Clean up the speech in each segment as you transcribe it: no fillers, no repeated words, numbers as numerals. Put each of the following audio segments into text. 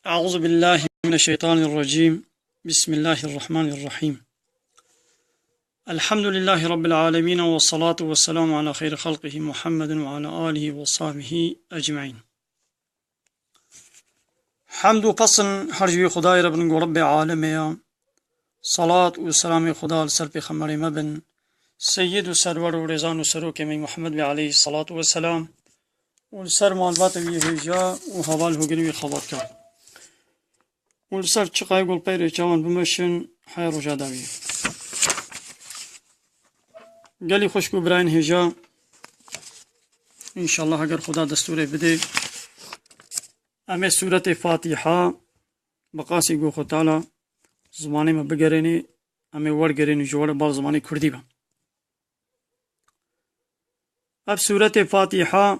أعوذ بالله من الشيطان الرجيم. بسم الله الرحمن الرحيم. الحمد لله رب العالمين، والصلاة والسلام على خير خلقه محمد وعلى آله وصحبه أجمعين. حمد و پسن هر جوی خدای رب رب عالمه، صلاة و سلام خدا لسر پیغمبر مبن سید و سرور و رضان و سروک می محمد علیه الصلاة والسلام و لسر معلومات وی هجا و حوال هگری خبر کرد و لسر چقای گل پیر چوان بمشن حیر و جاداوی گلی خوشکو براین هجا انشاءالله اگر خدا دستور بده امی سورة فاتحه بقاسی گو خود تعالی زمانی ما بگرینی امی ورگرینی جوار بال زمانی کردی با. اب سورة فاتحه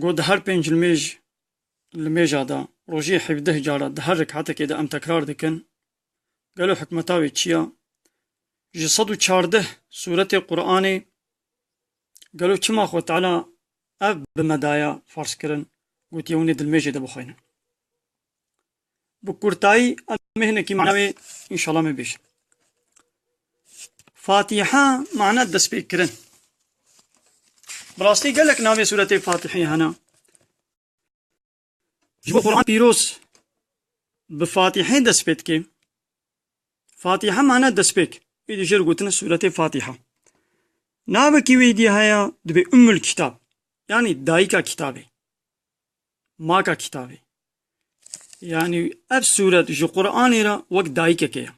گو دهر پنج لمیج آدا روژی 17 جارا دهر رکعت که ده ام تکرار دکن گلو حکمتاوی چیا جی 114 سورة قرآن گلو چما خود تعالی اب بمدایا فرس کرن گوت یونی دلمیجی ده بخوینن بکورتایی اب مهنه کی معنی انشاءالله می بیش. فاتحه معنی دست پیک کرن براستی گلک ناوی سورة فاتحه هنا جو قرآن پیروز بفاتحه دست پیت که فاتحه معنی دست پیک ایدی جر گوتن سورة فاتحه ناوی کی ویدی هیا دبی ام الكتاب یعنی دایی کا کتابه ما کا کتابه یعنی اب سورت جو قرآن را وقت دایی که کیا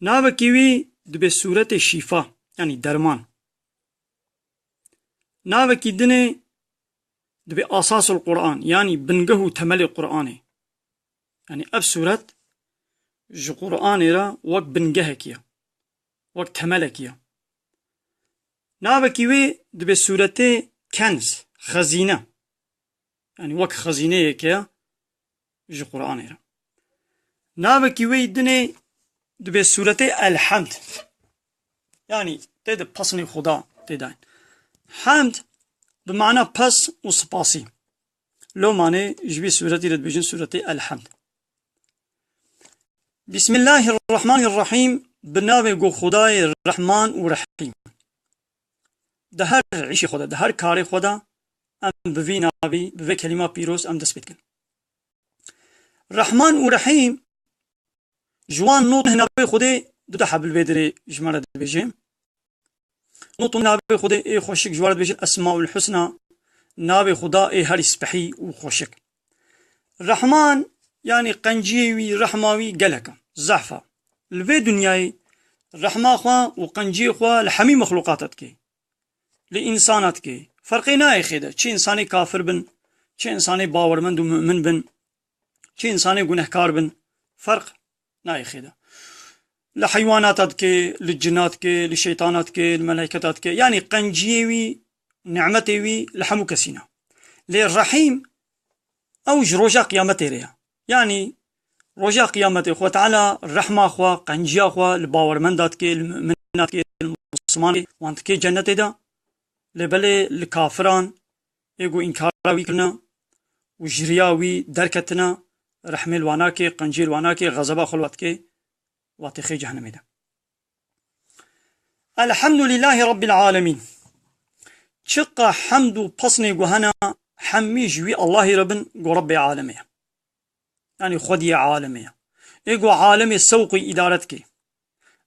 ناوی کی وی دبی سورة شفا یعنی درمان ناوی کی دنه دبي أساس القرآن يعني بنجه تمل القرآن يعني أب سورة جو قرآن را وق بنجه كيا وق تمل كيا نابكي وي دبي سورة كنز خزينة يعني وق خزينة كيا جو قرآن را نابكي وي دني دبي سورة الحمد يعني تد بصني خدا تدين حمد بمعنى پس و سپاسی لو معنی جوی سورتی رد بجن سورة الحمد. بسم الله الرحمن الرحيم بناوی گو خدای رحمان و رحیم ده هر عیش خدا ده هر کار خدا ام بوی ناوی بوی کلمه پیروز ام دست بید کن رحمان و رحیم جوان نوت ناوی خدا دو ده حبل بیدره جمعه ده بجیم نوت نابي خدا اي خوشك جوارد بيش الاسماء الحسنى نابي خدا اي هر سبحي وخوشك الرحمن يعني قنجيوي رحماوي قلك زعفة الفي دنياي الرحمة خوا وقنجي خوا لحمي مخلوقاتك لإنساناتك فرقي ناي خيدا چه انساني كافر بن چه انساني باورمند ومؤمن بن چه انساني گنهكار بن فرق ناي خيدا لحيواناتك للجنات للشيطانات للملائكات يعني قنجيوي نعمتي لحمو كسينا للرحيم او رجا قيامتي ريا يعني رجا قيامتي خو تعالى الرحمه خو قنجيا خو الباورمندات المؤمنات المسلمان وانت جنتي دا لبلي الكافران يقو انكاراوي كنا وجرياوي دركتنا رحمه الواناكي قنجي الواناكي غضبا خلواتكي واتخي جهنم ده. الحمد لله رب العالمين شقا حمد بصني جهنا حمي جوي الله ربن جو رب عالمي يعني خدي عالمي يجو عالمي سوقي إدارتك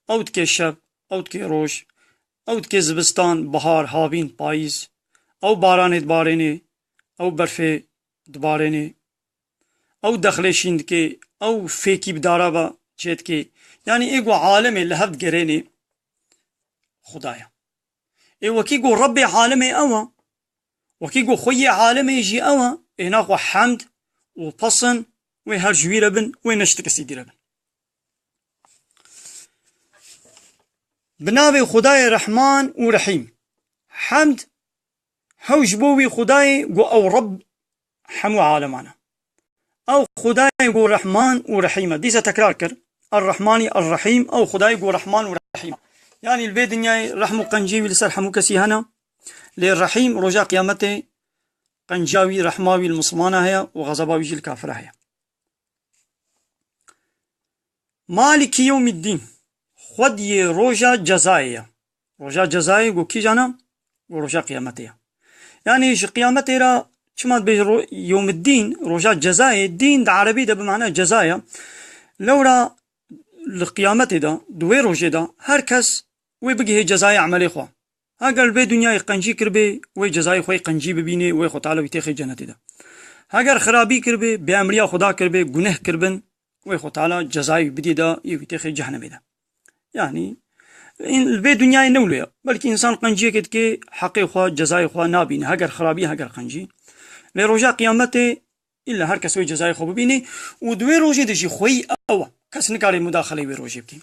أو تكي شب أو تكي روش أو تكي زبستان بهار هابين بايز أو باران دباريني أو برفي دباريني أو دخلشين دكي أو فيكي بدارابا جيتكي يعني ايقو عالمي اللي هفت قريني خدايا اي وكيقو ربي عالمي اوا وكيقو خوي عالمي جي اوا هناقو حمد وبصن ويهر جوي ربن وينشتك سيدي ربن بنابي خداي رحمن ورحيم حمد هو جبوي خداي قو او رب حمو عالمانا او خداي قو رحمن ورحيمة ديسا تكرار كر الرحمن الرحيم او خداي قو رحمن ورحيم يعني البي دنياي رحمو قنجي ولسر حمو كسي هنا للرحيم رجاء قيامته قنجاوي رحماوي المسلمانة هي وغضباوي جي الكافرة هي. مالك يوم الدين خود ي روجا جزائية. روجا جزائي قو كي جانا قو روجا قيامتها. يعني ج قيامتها را چمات بي يوم الدين روجا جزائي. الدين دا عربي دا بمعنى جزايا. لورا القيامت دا دوی روجه دا هر کس وی بگه جزای عملی خوا. اگر به دنیای قنجی کربه وی جزای خوی قنجی ببینه وی خود تعالی ویتخ جنت دا. اگر خرابی کربه به امریا خدا کربه گناه کربن وی خود تعالی جزای بدی دا ویتخ جهنم دا. يعني این به دنیای نولیا بلکه انسان قنجی کد که حق خوا جزای خوا نابینه اگر خرابی اگر قنجی. لروجا قیامت الا هر کس وی جزای خو ببینه و دوی روجه دشی خوی او کس نکاری مداخله وی روجه بکی.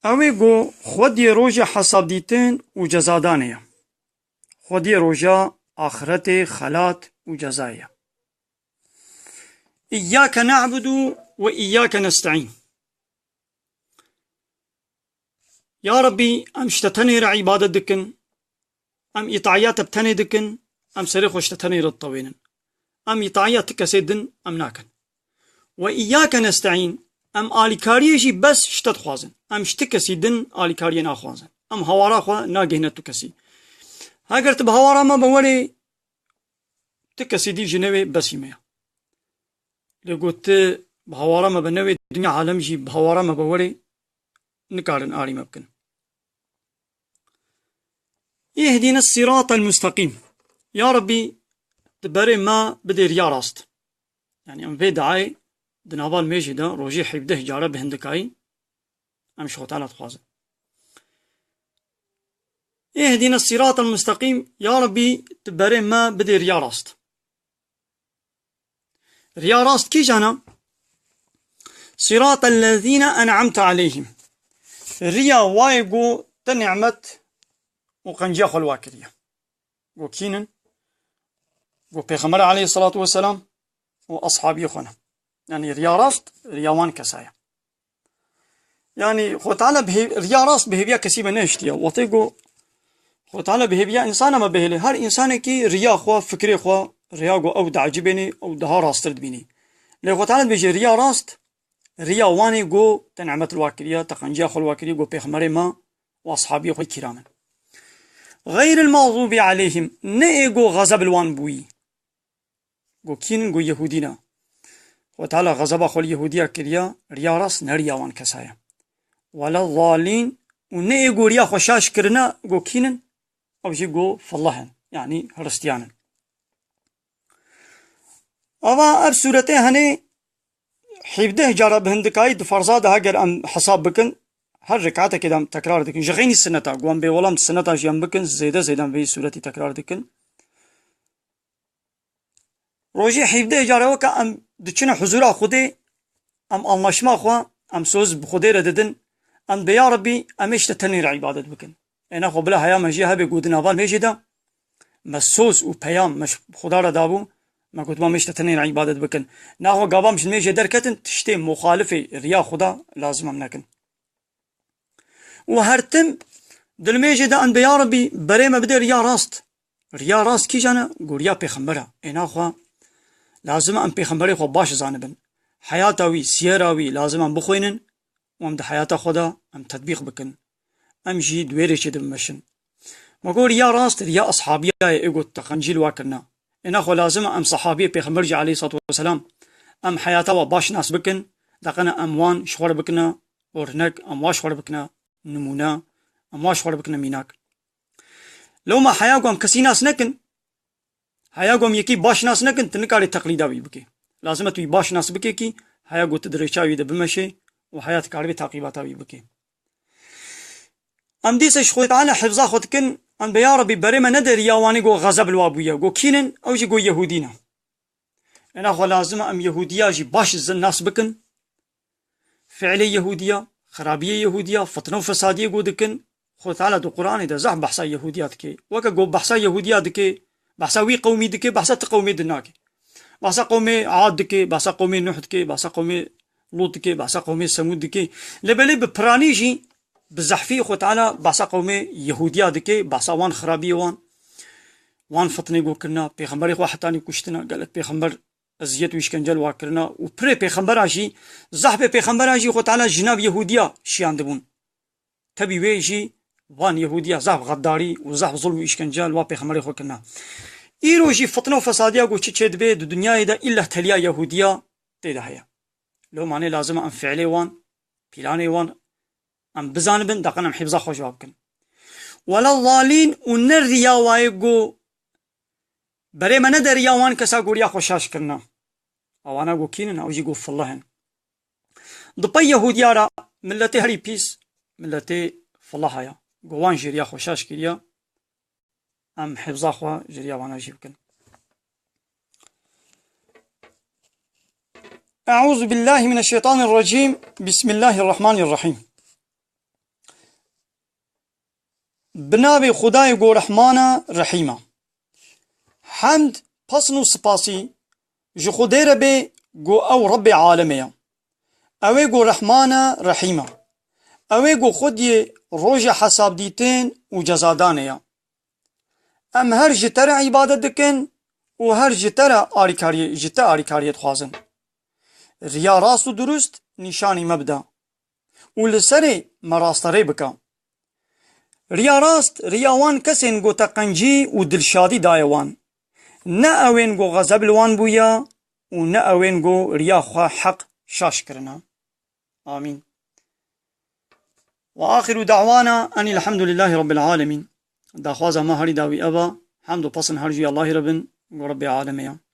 اوی گو خود ی روجه حساب دیتن و جزادانه. خود ی روجه آخرت خلات و جزایه. إياك نعبد وإياك نستعين. يا ربي أم اشتتني عبادة دكن أم إطاعيات بتني دكن أم سريخ اشتتني للطوين أم إطاعيات تكسيدن أم ناكن. وإياك نستعين أم آلكاريجي بس اشتت خوازن أم اشتكسيدن آلكاري ناخوازن أم هوارا خوا ناقهنة تكسي. هاگر تب هوارا ما بولي تكسيدي جنوي بسيمية لقوت بهوارا ما بنوي الدنيا عالم جي بهوارا ما بولي نكارن آري مبكن. يهدينا الصراط المستقيم. يا ربي تباري ما بدير يا راست. يعني ام في دعاي دنابال ميجي دا روجي حيبده جارة بهندكاي ام شو تعالى تخوازن. يهدينا الصراط المستقيم. يا ربي تباري ما بدير يا راست. ريا راست كي جانا صراط الذين أنعمت عليهم. ريا وايقو تنعمت وقنجا خلواكريا قو كينن قو بيغمر عليه الصلاة والسلام وأصحابي خنا. يعني ريا راست رياوان كسايا. يعني خو تعالى ريا راست بهبيا كسيبا نشتيا وطيقو خو تعالى بهبيا إنسانا ما بهلي هر إنسانا كي ريا خوا فكري خوا ريا قو أو دعجبيني أو دها راست بيني. لو خو تعالى بيجي ريا راست ريا واني قو تنعمت الواكريا تقنجا خلواكريا قو بيغمر ما وأصحابي خو كراما. غير المغضوب عليهم نيجو غضب الوان بوي قو كين قو يهودينا وتعالى غضب خل يهوديا كريا ريا راس نريا وان كسايا ولا الضالين ونيجو ريا خشاش كرنا قو كينن او جي قو فاللهن يعني هرستيانا. اما اب سورته هني حيبده جارة بهندكاي دفرزاد هاجر ام حساب بكن هر ركعته كده تكرار دكن جغيني السنة قوام بولام السنة جيام بكن زيدا في سورتي تكرار دكن روجي حيبده جارة وكا ام دچنا حضورا خودي ام انlaşma خوا ام سوز بخودي رددن ام بيا ربي ام اشتتني عبادت بكن انا خو بلا هيا مجي هبه قودنا بال ميجدا مسوز و پیام مش خدا را دابو ما قلت ما اشتتني عبادت بكن ناهو قابا مش ميجي دركتن تشتي مخالفي ريا خدا لازم ام نكن وهرتم دلميجي دا ان بيا ربي بري ما بدي ريا راست كي جانا قول يا بيخمبرا انا خوا لازم ام بيخمبري خو باش زانبن حياتاوي سيراوي لازم ام بخوينن وام دا حياتا خدا ام تطبيق بكن ام جي دويري شد بمشن ما قول يا راست ريا اصحابي ايقو تخنجيل واكرنا انا خو لازم ام صحابي بيخمبرجي عليه الصلاة والسلام ام حياتا باش ناس بكن دقنا اموان شغل بكنا ورنك ام واشغل بكنا نمونا امواش بكنا ميناك لو ما حياقوم كسي ناس نكن حياقوم يكي باش ناس نكن تنكاري تقليداوي بكي لازم توي باش ناس بكي كي حياقو تدريشاوي ده بمشي وحياتك عربي تعقيباتاوي بكي ام ديس شخوت على حفظا خدكن ام بيا ربي بريما ندر ياواني قو غزب الوابويا قو كينن او جي قو يهودينا انا خو لازم ام يهوديا جي باش الزن ناس بكن فعلي يهوديا خرابية يهودية فتنة وفسادية قودكن خو تعالى دو قرآن دا زح بحثا يهوديات كي وكا قو بحثا يهوديات كي بحثا وي قومي دكي بحثا تقومي دناكي بحثا قومي عاد دكي بحثا قومي نوح دكي بحثا قومي لوط دكي بحثا قومي سمود دكي لبالي ببرانيجي بزحفی خود تعالی بحثا قوم یهودیا دکه بحثا وان خرابی وان فتنه گو کرنا پیغمبر خو حتانی کشتنا قالت پیغمبر ازیت و اشکنجل واکرنا و پر پیغمبر آجی زحف پیغمبر آجی خود تعالی جناب یهودیا شیان دبون تبی ویجی وان یهودیا زحف غداری و زحف ظلم و اشکنجل و پیغمبر خو کرنا ایروجی فتنه و فسادیا گو چه دبه دو دنیای دا الا تلیا یهودیا تیدا هيا لو معنی لازم ام فعلی وان پیلانی وان ام بزانبن دقنا ام حفظا خوش بابكن ولا الضالين ونريا وايقو بري ما ندر يا وان كسا قوريا خوشاش كرنا او انا قو كينن او جيقو فاللهن ضبا يهوديارا ملتي هري بيس ملتي فالله هيا قو وان جريا خوشاش كريا ام حفظا خوا جريا وانا جيبكن أعوذ بالله من الشيطان الرجيم بسم الله الرحمن الرحيم بنابي خداي قو رحمانا رحيما حمد پسنو سپاسي جو خدي ربي قو او رب عالميا اوي قو رحمانا رحيما اوي قو خدي روج حساب ديتين و جزادانيا ام هر جتر عبادت دكن و هر جتر آريكاريت خوازن ريا راست و درست نشاني مبدا و لسري مراستري بكا ريا راست رياوان كسين گو تقنجي و دلشادي دايوان نا اوين گو غزب الوان بويا و نا اوين گو ريا خوا حق شاش کرنا آمين وآخر دعوانا أن الحمد لله رب العالمين دا خوازا ما هري داوي أبا حمد و پسن هرجي الله ربن و رب العالمين